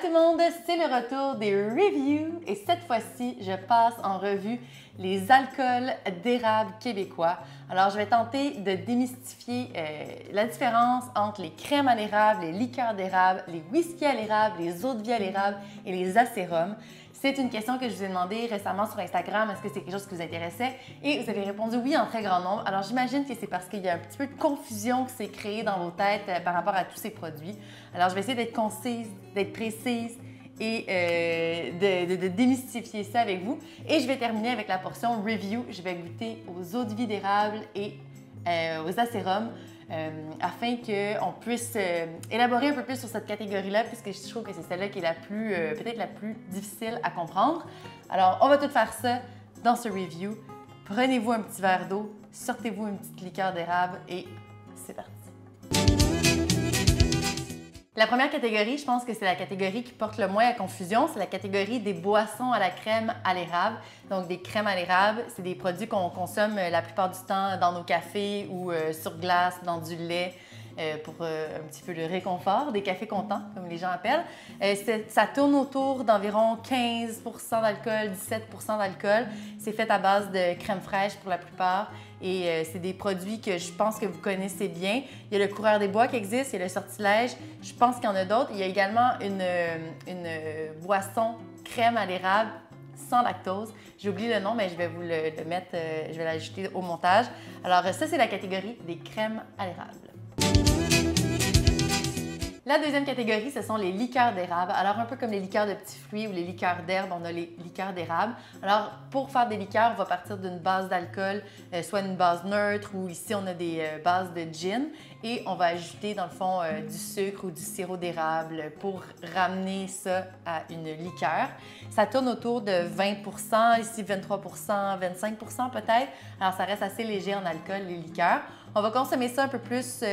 Tout le monde, c'est le retour des reviews et cette fois-ci, je passe en revue les alcools d'érable québécois. Alors, je vais tenter de démystifier la différence entre les crèmes à l'érable, les liqueurs d'érable, les whiskies à l'érable, les eaux de vie à l'érable et les acérums. C'est une question que je vous ai demandé récemment sur Instagram. Est-ce que c'est quelque chose qui vous intéressait? Et vous avez répondu oui en très grand nombre. Alors, j'imagine que c'est parce qu'il y a un petit peu de confusion qui s'est créée dans vos têtes par rapport à tous ces produits. Alors, je vais essayer d'être concise, d'être précise et de démystifier ça avec vous. Et je vais terminer avec la portion review. Je vais goûter aux eaux de vie d'érable et aux acérums afin qu'on puisse élaborer un peu plus sur cette catégorie-là, puisque je trouve que c'est celle-là qui est la plus, peut-être la plus difficile à comprendre. Alors, on va tout faire ça dans ce review. Prenez-vous un petit verre d'eau, sortez-vous une petite liqueur d'érable et c'est parti. La première catégorie, je pense que c'est la catégorie qui porte le moins à confusion, c'est la catégorie des boissons à la crème à l'érable. Donc, des crèmes à l'érable, c'est des produits qu'on consomme la plupart du temps dans nos cafés ou sur glace, dans du lait, pour un petit peu le réconfort, des cafés contents, comme les gens appellent. Ça tourne autour d'environ 15 % d'alcool, 17 % d'alcool. C'est fait à base de crème fraîche pour la plupart. Et c'est des produits que je pense que vous connaissez bien. Il y a le coureur des bois qui existe, il y a le sortilège. Je pense qu'il y en a d'autres. Il y a également une boisson crème à l'érable sans lactose. J'ai oublié le nom, mais je vais vous le mettre, je vais l'ajouter au montage. Alors ça, c'est la catégorie des crèmes à l'érable. La deuxième catégorie, ce sont les liqueurs d'érable. Alors, un peu comme les liqueurs de petits fruits ou les liqueurs d'herbe, on a les liqueurs d'érable. Alors, pour faire des liqueurs, on va partir d'une base d'alcool, soit une base neutre ou ici, on a des bases de gin et on va ajouter, dans le fond, du sucre ou du sirop d'érable pour ramener ça à une liqueur. Ça tourne autour de 20 %, ici 23 %, 25 % peut-être. Alors, ça reste assez léger en alcool, les liqueurs. On va consommer ça un peu plus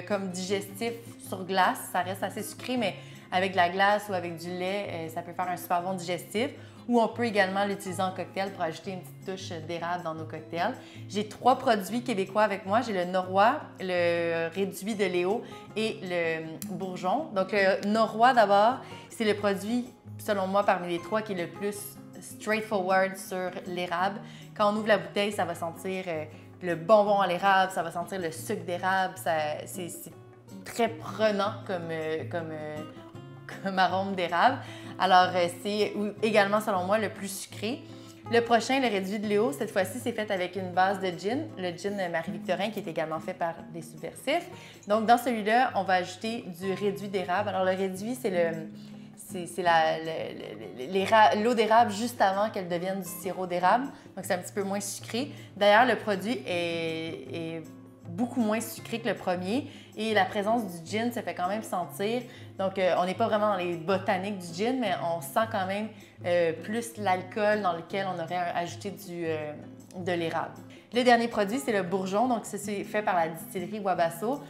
comme digestif sur glace. Ça reste assez sucré, mais avec de la glace ou avec du lait, ça peut faire un super bon digestif. Ou on peut également l'utiliser en cocktail pour ajouter une petite touche d'érable dans nos cocktails. J'ai 3 produits québécois avec moi. J'ai le Norrois, le réduit de Léo et le Bourgeon. Donc, le Norrois, d'abord, c'est le produit, selon moi, parmi les 3 qui est le plus straightforward sur l'érable. Quand on ouvre la bouteille, ça va sentir le bonbon à l'érable, ça va sentir le sucre d'érable. C'est très prenant comme arôme d'érable. Alors, c'est également, selon moi, le plus sucré. Le prochain, le réduit de Léo, cette fois-ci, c'est fait avec une base de gin, le gin Marie-Victorin, qui est également fait par des Subversifs. Donc, dans celui-là, on va ajouter du réduit d'érable. Alors, le réduit, c'est l'eau d'érable juste avant qu'elle devienne du sirop d'érable. Donc, c'est un petit peu moins sucré. D'ailleurs, le produit est beaucoup moins sucré que le premier et la présence du gin se fait quand même sentir. Donc, on n'est pas vraiment dans les botaniques du gin, mais on sent quand même plus l'alcool dans lequel on aurait ajouté de l'érable. Le dernier produit, c'est le Bourgeon. Donc, c'est fait par la distillerie Wabasso.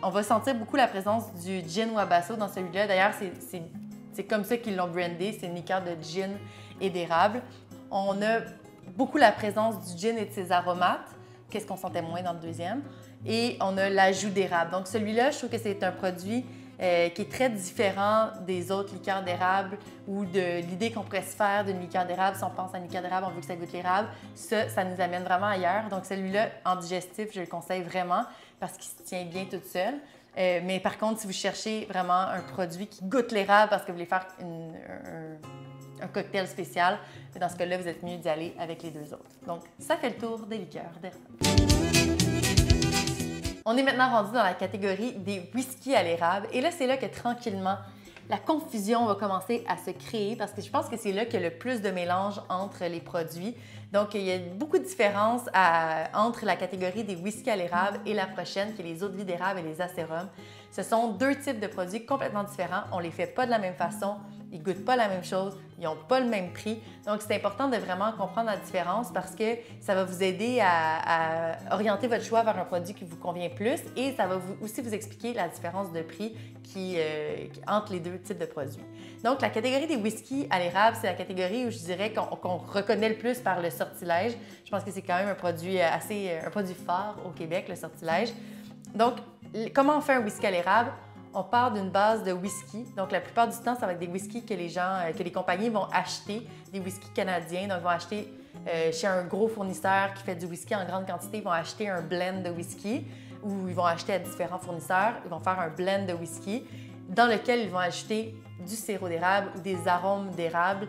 On va sentir beaucoup la présence du gin Wabasso dans celui-là. D'ailleurs, c'est comme ça qu'ils l'ont brandé. C'est une liqueur de gin et d'érable. On a beaucoup la présence du gin et de ses aromates. Qu'est-ce qu'on sentait moins dans le deuxième? Et on a l'ajout d'érable. Donc, celui-là, je trouve que c'est un produit qui est très différent des autres liqueurs d'érable ou de l'idée qu'on pourrait se faire d'une liqueur d'érable. Si on pense à une liqueur d'érable, on veut que ça goûte l'érable. Ça nous amène vraiment ailleurs. Donc, celui-là, en digestif, je le conseille vraiment parce qu'il se tient bien tout seul. Mais par contre, si vous cherchez vraiment un produit qui goûte l'érable parce que vous voulez faire un cocktail spécial, dans ce cas-là, vous êtes mieux d'y aller avec les deux autres. Donc, ça fait le tour des liqueurs d'érable. On est maintenant rendu dans la catégorie des whiskies à l'érable. Et là, c'est là que tranquillement, la confusion va commencer à se créer parce que je pense que c'est là qu'il y a le plus de mélange entre les produits. Donc, il y a beaucoup de différences entre la catégorie des whiskies à l'érable et la prochaine, qui est les eaux de vie d'érable et les acérums. Ce sont 2 types de produits complètement différents. On ne les fait pas de la même façon. Ils ne goûtent pas la même chose, ils n'ont pas le même prix. Donc, c'est important de vraiment comprendre la différence parce que ça va vous aider à orienter votre choix vers un produit qui vous convient plus et ça va aussi vous expliquer la différence de prix entre les 2 types de produits. Donc, la catégorie des whiskies à l'érable, c'est la catégorie où je dirais qu'on reconnaît le plus par le sortilège. Je pense que c'est quand même un produit un produit fort au Québec, le sortilège. Donc, comment on fait un whisky à l'érable? on part d'une base de whisky. Donc, la plupart du temps, ça va être des whiskies que les compagnies vont acheter, des whiskies canadiens. Donc, ils vont acheter chez un gros fournisseur qui fait du whisky en grande quantité, ils vont acheter un blend de whisky ou ils vont acheter à différents fournisseurs. Ils vont faire un blend de whisky dans lequel ils vont ajouter du sirop d'érable ou des arômes d'érable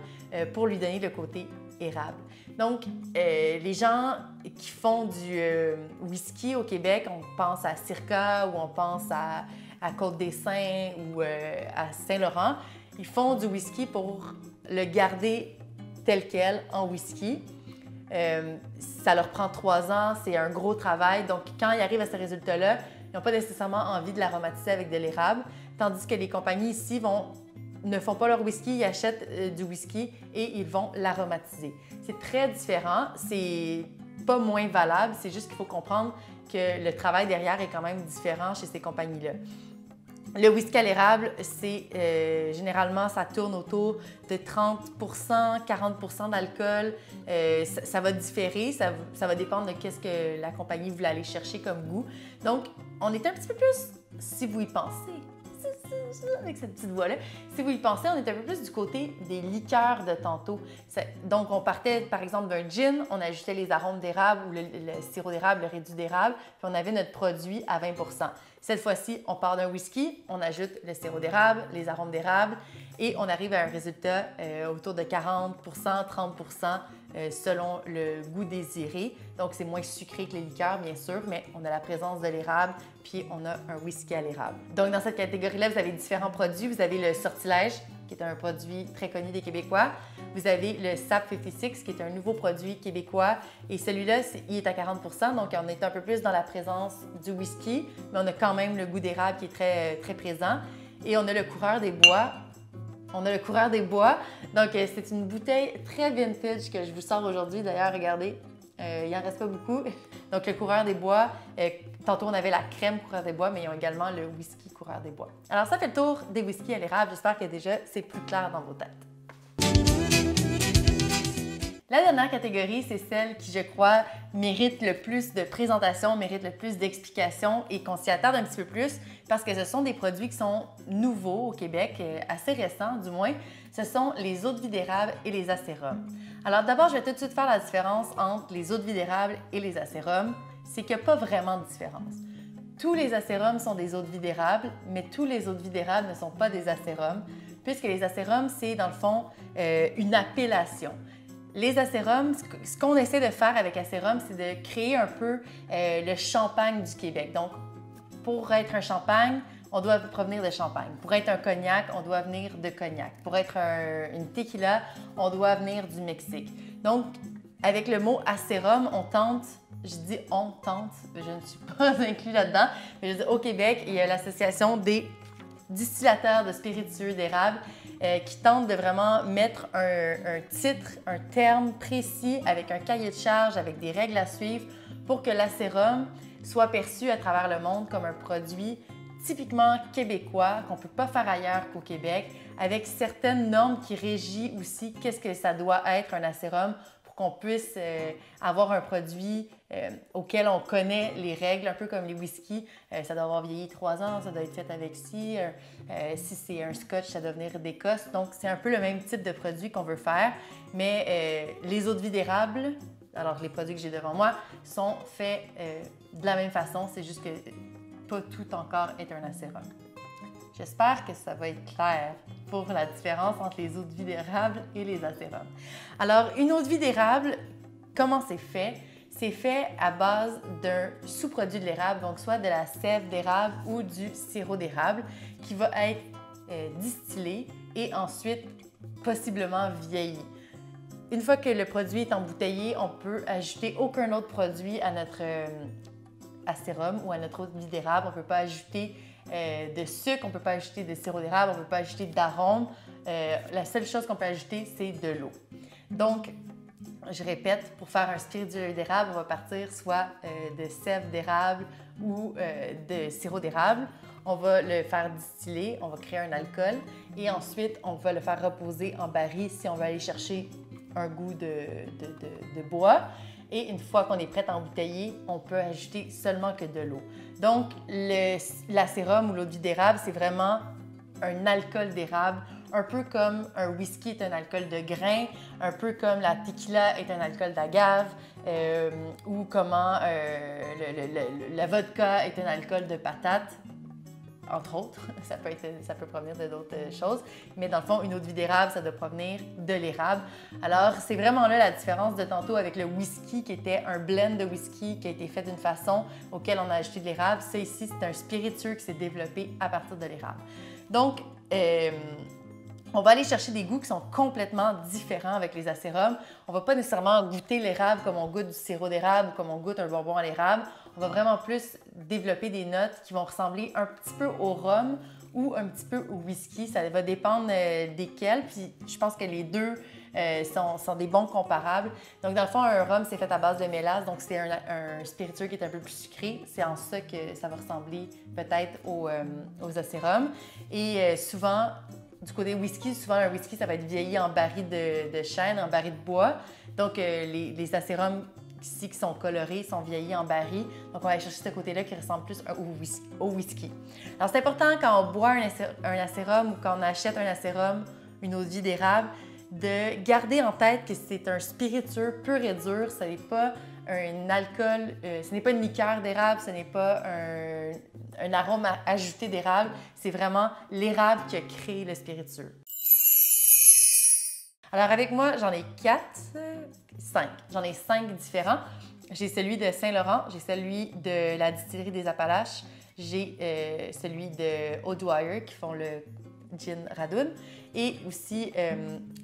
pour lui donner le côté érable. Donc, les gens qui font du whisky au Québec, on pense à Circa ou on pense à Côte-des-Saints ou à Saint-Laurent, ils font du whisky pour le garder tel quel en whisky. Ça leur prend 3 ans, c'est un gros travail. Donc, quand ils arrivent à ce résultat-là, ils n'ont pas nécessairement envie de l'aromatiser avec de l'érable, tandis que les compagnies ici ne font pas leur whisky, ils achètent du whisky et ils vont l'aromatiser. C'est très différent, c'est pas moins valable, c'est juste qu'il faut comprendre que le travail derrière est quand même différent chez ces compagnies-là. Le whisky à l'érable, c'est généralement, ça tourne autour de 30 40 d'alcool. Ça va différer, ça va dépendre de qu'est-ce que la compagnie voulait aller chercher comme goût. Donc, on est un petit peu plus, si vous y pensez, avec cette petite voix-là. Si vous y pensez, on est un peu plus du côté des liqueurs de tantôt. Donc, on partait, par exemple, d'un gin, on ajoutait les arômes d'érable ou le sirop d'érable, le réduit d'érable, puis on avait notre produit à 20 Cette fois-ci, on part d'un whisky, on ajoute le sirop d'érable, les arômes d'érable et on arrive à un résultat autour de 40 30 selon le goût désiré. Donc, c'est moins sucré que les liqueurs, bien sûr, mais on a la présence de l'érable puis on a un whisky à l'érable. Donc, dans cette catégorie-là, vous avez différents produits. Vous avez le Sortilège, qui est un produit très connu des Québécois. Vous avez le Sap 56, qui est un nouveau produit québécois. Et celui-là, il est à 40 donc on est un peu plus dans la présence du whisky, mais on a quand même le goût d'érable qui est très, très présent. Et on a le Coureur des Bois. Donc, c'est une bouteille très vintage que je vous sors aujourd'hui. D'ailleurs, regardez, il n'en reste pas beaucoup. Donc, le Coureur des Bois, tantôt on avait la crème Coureur des Bois, mais ils ont également le whisky Coureur des Bois. Alors, ça fait le tour des whiskies à l'érable. J'espère que déjà, c'est plus clair dans vos têtes. La dernière catégorie, c'est celle qui, je crois, mérite le plus de présentation, mérite le plus d'explications et qu'on s'y attarde un petit peu plus parce que ce sont des produits qui sont nouveaux au Québec, assez récents du moins. Ce sont les eaux-de-vie d'érable et les acérums. Alors d'abord, je vais tout de suite faire la différence entre les eaux-de-vie d'érable et les acérums. C'est qu'il n'y a pas vraiment de différence. Tous les acérums sont des eaux-de-vie d'érable, mais tous les eaux-de-vie d'érable ne sont pas des acérums, puisque les acérums, c'est dans le fond une appellation. Les acérums, ce qu'on essaie de faire avec acérum, c'est de créer un peu le champagne du Québec. Donc, pour être un champagne, on doit provenir de Champagne. Pour être un cognac, on doit venir de Cognac. Pour être une tequila, on doit venir du Mexique. Donc, avec le mot acérum, on tente, je dis on tente, je ne suis pas inclus là-dedans, mais je dis au Québec, il y a l'Association des distillateurs de spiritueux d'érable qui tente de vraiment mettre un titre, un terme précis avec un cahier de charge, avec des règles à suivre pour que l'acérum soit perçu à travers le monde comme un produit typiquement québécois, qu'on ne peut pas faire ailleurs qu'au Québec, avec certaines normes qui régissent aussi qu'est-ce que ça doit être un acérum pour qu'on puisse avoir un produit auquel on connaît les règles, un peu comme les whiskies. Ça doit avoir vieilli 3 ans, ça doit être fait avec ci. Si c'est un scotch, ça doit venir d'Écosse. Donc, c'est un peu le même type de produit qu'on veut faire, mais les eaux-de-vie d'érable, alors les produits que j'ai devant moi, sont faits de la même façon, c'est juste que pas tout encore est un acérum. J'espère que ça va être clair pour la différence entre les eaux-de-vie d'érable et les acérums. Alors, une eau-de-vie d'érable, comment c'est fait? C'est fait à base d'un sous-produit de l'érable, donc soit de la sève d'érable ou du sirop d'érable, qui va être distillé et ensuite possiblement vieilli. Une fois que le produit est embouteillé, on peut ajouter aucun autre produit à notre acérum ou à notre eau-de-vie d'érable. On ne peut pas ajouter de sucre, on ne peut pas ajouter de sirop d'érable, on ne peut pas ajouter d'arôme. La seule chose qu'on peut ajouter, c'est de l'eau. Donc, je répète, pour faire un spiritueux d'érable, on va partir soit de sève d'érable ou de sirop d'érable. On va le faire distiller, on va créer un alcool et ensuite, on va le faire reposer en baril si on veut aller chercher un goût de bois. Et une fois qu'on est prêt à embouteiller, on peut ajouter seulement que de l'eau. Donc, l'acérum ou l'eau de vie d'érable, c'est vraiment un alcool d'érable, un peu comme un whisky est un alcool de grain, un peu comme la tequila est un alcool d'agave, ou comment la vodka est un alcool de patate, entre autres. Ça peut provenir de d'autres choses, mais dans le fond, une eau de vie d'érable, ça doit provenir de l'érable. Alors, c'est vraiment là la différence de tantôt avec le whisky, qui était un blend de whisky qui a été fait d'une façon auquel on a ajouté de l'érable. Ça ici, c'est un spiritueux qui s'est développé à partir de l'érable. Donc, on va aller chercher des goûts qui sont complètement différents avec les acérums. On ne va pas nécessairement goûter l'érable comme on goûte du sirop d'érable ou comme on goûte un bonbon à l'érable. On va vraiment plus développer des notes qui vont ressembler un petit peu au rhum ou un petit peu au whisky. Ça va dépendre desquels. Puis je pense que les deux sont des bons comparables. Donc dans le fond, un rhum, c'est fait à base de mélasse. Donc c'est un spiritueux qui est un peu plus sucré. C'est en ça que ça va ressembler peut-être aux acérums. Et souvent, du côté whisky, souvent un whisky, ça va être vieilli en baril de chêne, en baril de bois. Donc les acérums ici qui sont colorés sont vieillis en baril. Donc on va aller chercher ce côté-là qui ressemble plus au whisky. Alors c'est important quand on boit un acérum ou quand on achète un acérum, une eau de vie d'érable, de garder en tête que c'est un spiritueux pur et dur. Ce n'est pas un alcool, ce n'est pas une liqueur d'érable, ce n'est pas un arôme ajouté d'érable. C'est vraiment l'érable qui a créé le spiritueux. Alors avec moi, j'en ai 5. J'en ai 5 différents. J'ai celui de Saint-Laurent, j'ai celui de la distillerie des Appalaches, j'ai celui de O'Dwyer qui font le gin Radun et aussi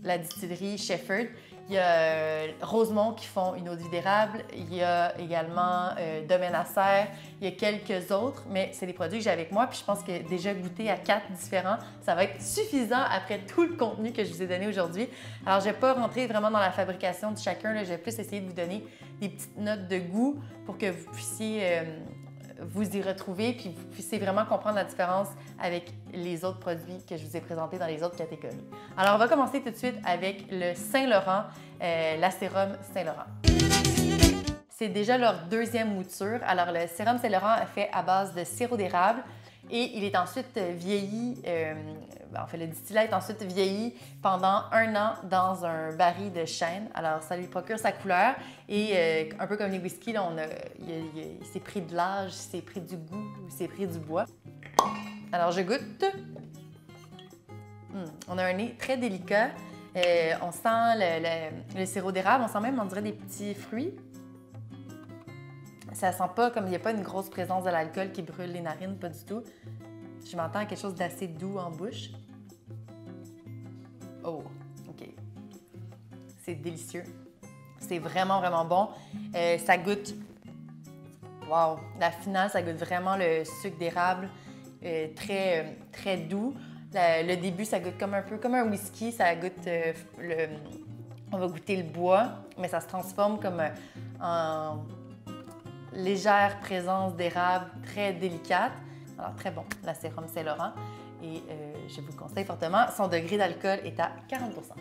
la distillerie Shefford. Il y a Rosemont qui font une eau de vie d'érable. Il y a également Domaine à Serre. Il y a quelques autres, mais c'est des produits que j'ai avec moi. Puis je pense que déjà goûter à 4 différents, ça va être suffisant après tout le contenu que je vous ai donné aujourd'hui. Alors, je ne vais pas rentrer vraiment dans la fabrication de chacun. Là. Je vais plus essayer de vous donner des petites notes de goût pour que vous puissiez vous y retrouver puis vous puissiez vraiment comprendre la différence avec les autres produits que je vous ai présentés dans les autres catégories. Alors, on va commencer tout de suite avec le Saint-Laurent, l'acérum Saint-Laurent. C'est déjà leur deuxième mouture. Alors, le sérum Saint-Laurent est fait à base de sirop d'érable et il est ensuite vieilli, en fait, le distillat est ensuite vieilli pendant 1 an dans un baril de chêne. Alors, ça lui procure sa couleur et un peu comme les whiskies, là, il s'est pris de l'âge, il s'est pris du goût, il s'est pris du bois. Alors, je goûte. On a un nez très délicat. On sent le sirop d'érable, on sent même, on dirait, des petits fruits. Ça sent pas comme il n'y a pas une grosse présence de l'alcool qui brûle les narines, pas du tout. Je m'entends quelque chose d'assez doux en bouche. Oh, OK. C'est délicieux. C'est vraiment, vraiment bon. Ça goûte... Wow! La finale, ça goûte vraiment le sucre d'érable, très, très doux. Le début, ça goûte un peu comme un whisky. Ça goûte on va goûter le bois, mais ça se transforme comme en légère présence d'érable très délicate. Alors, très bon, la sérum Saint-Laurent. Et je vous le conseille fortement. Son degré d'alcool est à 40 %.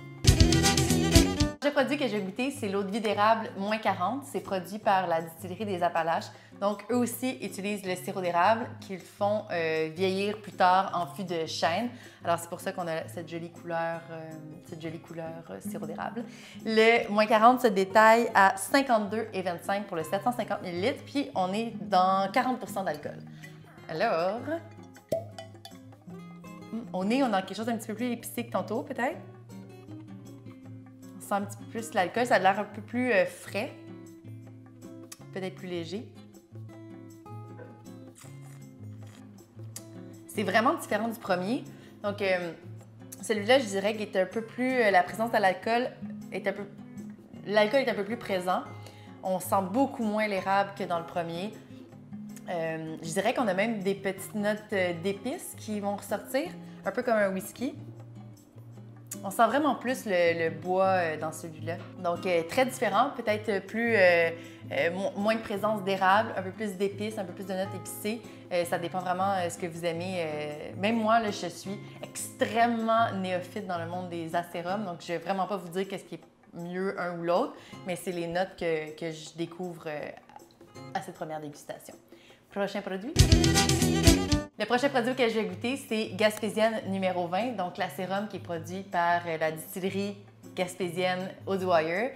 Le produit que j'ai goûté, c'est l'eau de vie d'érable moins 40. C'est produit par la distillerie des Appalaches. Donc, eux aussi utilisent le sirop d'érable qu'ils font vieillir plus tard en fût de chêne. Alors, c'est pour ça qu'on a cette jolie couleur sirop d'érable. Le moins 40 se détaille à 52,25 pour le 750 ml, puis on est dans 40 % d'alcool. Alors, au nez, on a quelque chose d'un petit peu plus épicé que tantôt, peut-être. On sent un petit peu plus l'alcool, ça a l'air un peu plus frais, peut-être plus léger. C'est vraiment différent du premier. Donc, celui-là, je dirais qu'il est un peu plus... la présence de l'alcool est un peu... L'alcool est un peu plus présent. On sent beaucoup moins l'érable que dans le premier. Je dirais qu'on a même des petites notes d'épices qui vont ressortir, un peu comme un whisky. On sent vraiment plus le bois dans celui-là. Donc, très différent, peut-être plus moins de présence d'érable, un peu plus d'épices, un peu plus de notes épicées. Ça dépend vraiment ce que vous aimez. Même moi, là, je suis extrêmement néophyte dans le monde des acérums, donc je ne vais vraiment pas vous dire qu'est-ce qui est mieux un ou l'autre, mais c'est les notes que je découvre à cette première dégustation. Prochain produit. Le prochain produit que je vais goûter, c'est Gaspésienne numéro 20, donc l'acérum qui est produit par la distillerie gaspésienne Audoyer.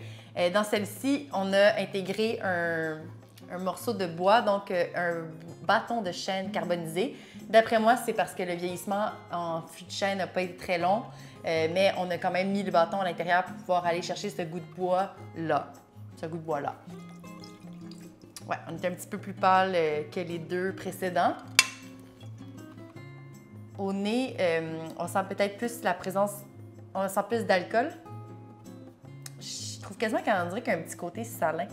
Dans celle-ci, on a intégré un morceau de bois, donc un bâton de chêne carbonisé. D'après moi, c'est parce que le vieillissement en fût de chêne n'a pas été très long, mais on a quand même mis le bâton à l'intérieur pour pouvoir aller chercher ce goût de bois-là. Ce goût de bois-là. Ouais, on est un petit peu plus pâle que les deux précédents. Au nez, on sent peut-être plus la présence, on sent plus d'alcool. Je trouve quasiment qu'on dirait qu'il y a un petit côté salin.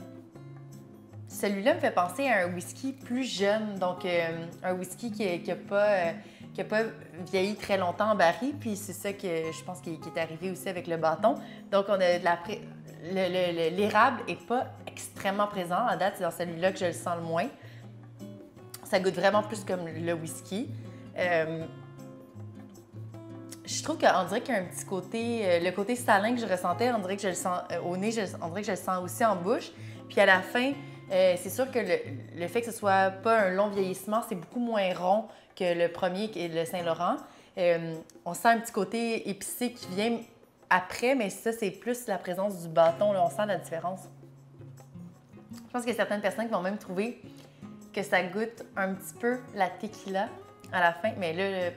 Celui-là me fait penser à un whisky plus jeune, donc un whisky qui n'a pas vieilli très longtemps en baril, puis c'est ça que je pense qui est arrivé aussi avec le bâton. Donc on a de l'érable n'est pas extrêmement présent. À date, c'est dans celui-là que je le sens le moins. Ça goûte vraiment plus comme le whisky. Je trouve qu'on dirait qu'il y a un petit côté, le côté salin que je ressentais, on dirait que je le sens au nez, on dirait que je le sens aussi en bouche. Puis à la fin, c'est sûr que le fait que ce soit pas un long vieillissement, c'est beaucoup moins rond que le premier, qui est le Saint-Laurent. On sent un petit côté épicé qui vient après, mais ça, c'est plus la présence du bâton. Là, on sent la différence. Je pense qu'il y a certaines personnes qui vont même trouver que ça goûte un petit peu la tequila à la fin, mais là,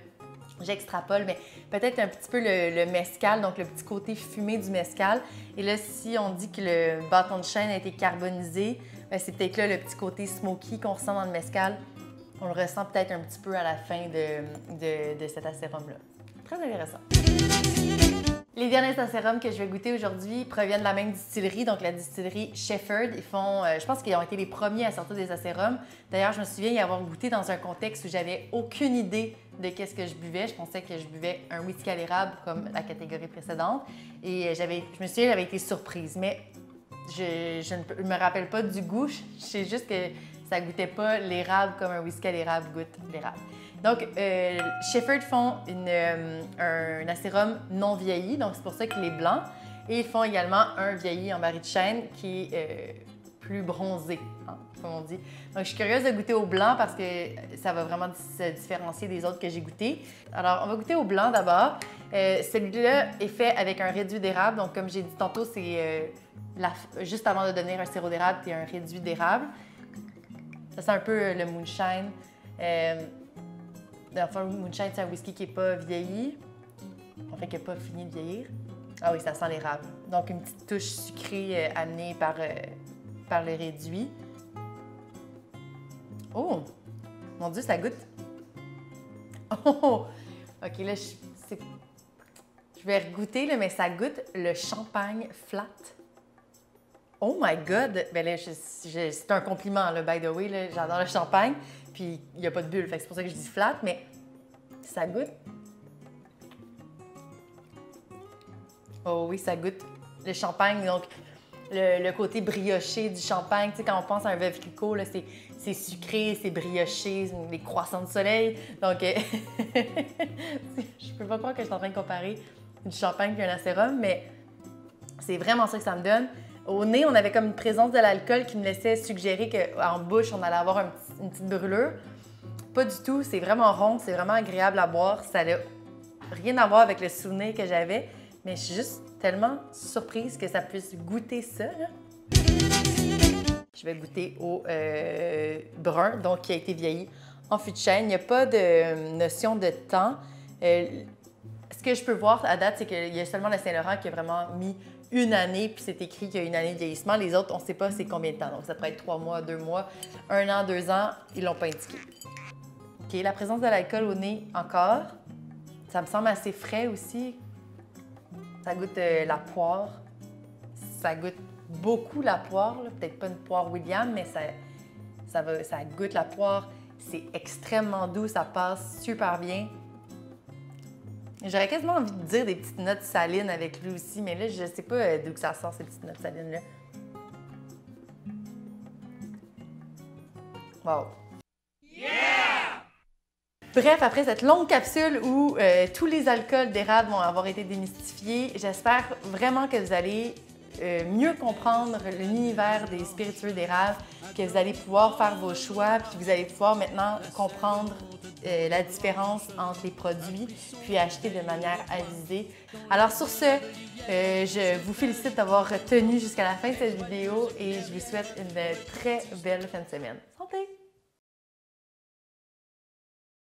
j'extrapole, mais peut-être un petit peu le mezcal, donc le petit côté fumé du mezcal. Et là, si on dit que le bâton de chêne a été carbonisé, c'est peut-être là le petit côté smoky qu'on ressent dans le mezcal. On le ressent peut-être un petit peu à la fin de cet acérum-là. Très intéressant. Les derniers acérums que je vais goûter aujourd'hui proviennent de la même distillerie, donc la distillerie Shepherd. Ils font, je pense qu'ils ont été les premiers à sortir des acérums. D'ailleurs, je me souviens y avoir goûté dans un contexte où j'avais aucune idée de qu'est-ce que je buvais. Je pensais que je buvais un whisky à l'érable comme la catégorie précédente. Et je me souviens, j'avais été surprise. Mais je ne me rappelle pas du goût. Je sais juste que ça goûtait pas l'érable comme un whisky à l'érable goûte l'érable. Donc, Shepherd font un acérum non vieilli, donc c'est pour ça qu'il est blanc. Et ils font également un vieilli en baril de chêne qui est plus bronzé, hein, comme on dit. Donc, je suis curieuse de goûter au blanc parce que ça va vraiment se différencier des autres que j'ai goûtés. Alors, on va goûter au blanc d'abord. Celui-là est fait avec un réduit d'érable. Donc, comme j'ai dit tantôt, c'est juste avant de devenir un sirop d'érable, c'est un réduit d'érable. Ça sent un peu le moonshine. Enfin, le moonshine, c'est un whisky qui n'est pas vieilli. En fait, qui n'a pas fini de vieillir. Ah oui, ça sent l'érable. Donc, une petite touche sucrée amenée par le réduit. Oh! Mon Dieu, ça goûte! Oh! OK, là, je vais regoûter, là, mais ça goûte le champagne flat. Oh my God! Ben là, c'est un compliment, là, by the way. J'adore le champagne. Puis, il n'y a pas de bulle, c'est pour ça que je dis flat, mais ça goûte. Oh oui, ça goûte le champagne. Donc, le côté brioché du champagne. Tu sais, quand on pense à un veuve clicquot, c'est sucré, c'est brioché, des croissants de soleil. Donc, je peux pas croire que je suis en train de comparer du champagne et un acérum, mais c'est vraiment ça que ça me donne. Au nez, on avait comme une présence de l'alcool qui me laissait suggérer qu'en bouche, on allait avoir une petite brûlure. Pas du tout, c'est vraiment rond, c'est vraiment agréable à boire. Ça n'a rien à voir avec le souvenir que j'avais, mais je suis juste tellement surprise que ça puisse goûter ça, là. Je vais goûter au brun, donc qui a été vieilli en fût de chêne. Il n'y a pas de notion de temps. Ce que je peux voir à date, c'est qu'il y a seulement le Saint-Laurent qui a vraiment mis une année, puis c'est écrit qu'il y a une année de vieillissement. Les autres, on ne sait pas c'est combien de temps. Donc, ça pourrait être 3 mois, 2 mois, 1 an, 2 ans. Ils ne l'ont pas indiqué. OK, la présence de l'alcool au nez encore. Ça me semble assez frais aussi. Ça goûte la poire. Ça goûte beaucoup la poire. Peut-être pas une poire William, mais ça goûte la poire. C'est extrêmement doux, ça passe super bien. J'aurais quasiment envie de dire des petites notes salines avec lui aussi, mais là, je ne sais pas d'où que ça sort, ces petites notes salines-là. Wow! Yeah! Bref, après cette longue capsule où tous les alcools d'érable vont avoir été démystifiés, j'espère vraiment que vous allez mieux comprendre l'univers des spiritueux d'érable, que vous allez pouvoir faire vos choix, puis vous allez pouvoir maintenant comprendre la différence entre les produits, puis acheter de manière avisée. Alors sur ce, je vous félicite d'avoir tenu jusqu'à la fin de cette vidéo et je vous souhaite une très belle fin de semaine.